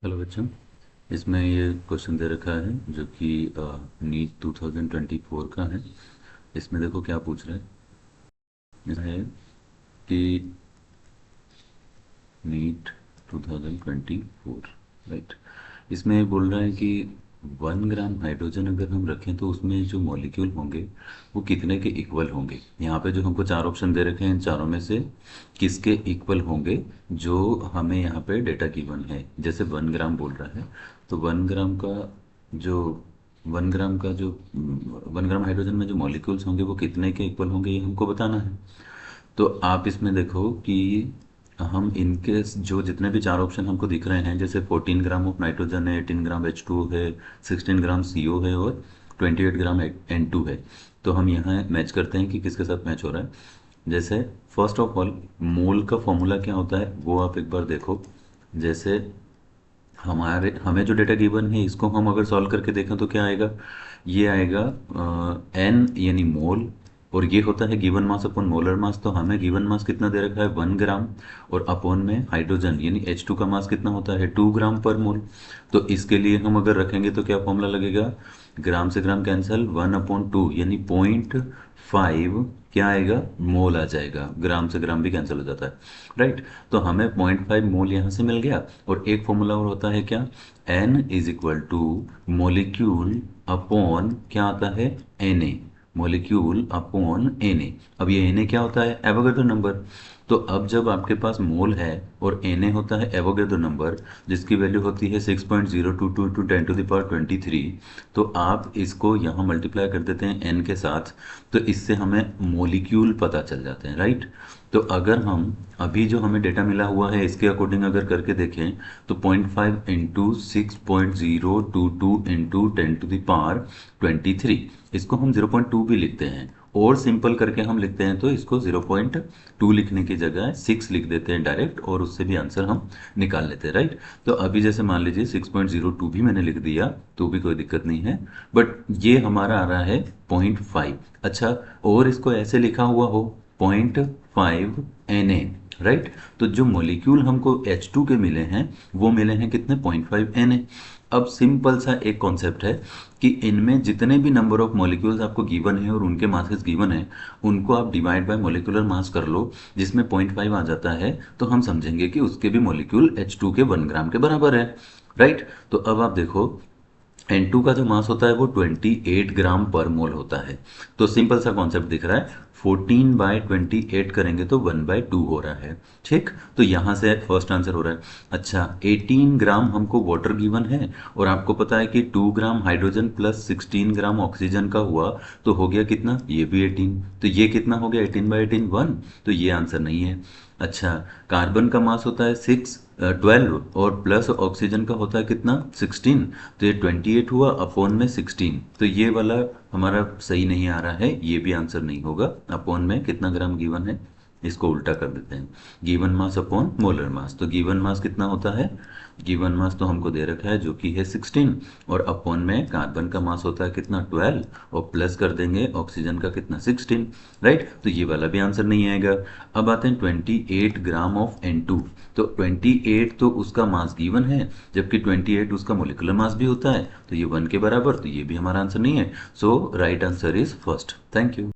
Hello बच्चों। इसमें ये क्वेश्चन दे रखा है जो कि नीट 2024 का है। इसमें देखो क्या पूछ रहा है। यह है कि नीट 2024, राइट। इसमें ये बोल रहा है कि 1 ग्राम हाइड्रोजन अगर हम रखें तो उसमें जो मॉलिक्यूल होंगे वो कितने के इक्वल होंगे। यहाँ पे जो हमको चार ऑप्शन दे रखे हैं, इन चारों में से किसके इक्वल होंगे जो हमें यहाँ पे डेटा गिवन है। जैसे 1 ग्राम बोल रहा है तो 1 ग्राम का जो 1 ग्राम हाइड्रोजन में जो मॉलिक्यूल्स होंगे वो कितने के इक्वल होंगे, ये हमको बताना है। तो आप इसमें देखो कि हम इनके जो जितने भी चार ऑप्शन हमको दिख रहे हैं, जैसे 14 ग्राम ऑफ नाइट्रोजन है, 18 ग्राम H2 है, 16 ग्राम CO है और 28 ग्राम N2 है। तो हम यहाँ मैच करते हैं कि किसके साथ मैच हो रहा है। जैसे फर्स्ट ऑफ ऑल मोल का फॉर्मूला क्या होता है वो आप एक बार देखो। जैसे हमें जो डेटा गिवन है इसको हम अगर सॉल्व करके देखें तो क्या आएगा। ये आएगा एन यानी मोल, और ये होता है given mass upon molar mass. तो हमें गिवन मास कितना दे रखा है 1 ग्राम, और अपॉन में हाइड्रोजन यानी H2 का मास कितना होता है 2 ग्राम पर मोल। तो इसके लिए हम अगर रखेंगे तो क्या फॉर्मूला लगेगा, ग्राम से ग्राम कैंसिल, 1/2 यानी 0.5 क्या आएगा मोल आ जाएगा। ग्राम से ग्राम भी कैंसिल हो जाता है, राइट। तो हमें 0.5 मोल यहाँ से मिल गया। और एक फॉर्मूला और होता है क्या, N is equal two molecule upon क्या आता है Na, मोलिक्यूल अपॉन Na। अब ये Na क्या होता है एवोगैड्रो नंबर। तो अब जब आपके पास मोल है और Na होता है एवोगैड्रो नंबर जिसकी वैल्यू होती है 6.022 टू 10⁻23, तो आप इसको यहाँ मल्टीप्लाई कर देते हैं n के साथ, तो इससे हमें मोलिक्यूल पता चल जाते हैं, राइट। तो अगर हम अभी जो हमें डेटा मिला हुआ है इसके अकॉर्डिंग अगर करके देखें तो 0.5 इंटू 6.022 इंटू 10⁻23, इसको हम 0.2 भी लिखते हैं। और सिंपल करके हम लिखते हैं तो इसको 0.2 लिखने की जगह 6 लिख देते हैं डायरेक्ट, और उससे भी आंसर हम निकाल लेते हैं, राइट। तो अभी जैसे मान लीजिए 6.02 भी मैंने लिख दिया तो भी कोई दिक्कत नहीं है, बट ये हमारा आ रहा है 0.5। अच्छा, और इसको ऐसे लिखा हुआ हो 0.5 Na, राइट। तो जो मॉलिक्यूल हमको H2 के मिले हैं वो मिले हैं कितने 0.5 Na। अब सिंपल सा एक कॉन्सेप्ट है कि इनमें जितने भी नंबर ऑफ मॉलिक्यूल्स आपको गिवन है और उनके मासेस गिवन है उनको आप डिवाइड बाय मॉलिक्यूलर मास कर लो, जिसमें 0.5 आ जाता है, तो हम समझेंगे कि उसके भी मॉलिक्यूल H2 के 1 ग्राम के बराबर है, राइट। तो अब आप देखो N2 का जो मास होता है वो 28 ग्राम पर मोल होता है। तो सिंपल सा कॉन्सेप्ट दिख रहा है, 14/28 करेंगे तो 1/2 हो रहा है, ठीक। तो यहाँ से फर्स्ट आंसर हो रहा है। अच्छा, 18 ग्राम हमको वाटर गिवन है और आपको पता है कि 2 gram hydrogen plus 16 gram oxygen का हुआ तो हो गया कितना, ये भी 18। तो ये कितना हो गया 18/18 1, तो ये आंसर नहीं है। अच्छा, कार्बन का मास होता है 12 और प्लस ऑक्सीजन का होता है कितना 16, तो ये 28 हुआ अपॉन में 16, तो ये वाला हमारा सही नहीं आ रहा है, ये भी आंसर नहीं होगा। अपॉन में कितना ग्राम गिवन है, इसको उल्टा कर देते हैं, given mass upon molar mass. तो गिवन मास कितना होता है, गिवन मास तो हमको दे रखा है जो कि है 16, और अपॉन में कार्बन का मास होता है कितना 12, और प्लस कर देंगे ऑक्सीजन का कितना 16, राइट। तो ये वाला भी आंसर नहीं आएगा। अब आते हैं 28 ग्राम ऑफ N2। तो 28 तो उसका मास गिवन है, जबकि 28 उसका मोलिकुलर मास भी होता है, तो ये 1 के बराबर, तो ये भी हमारा आंसर नहीं है। So right answer is first. Thank you.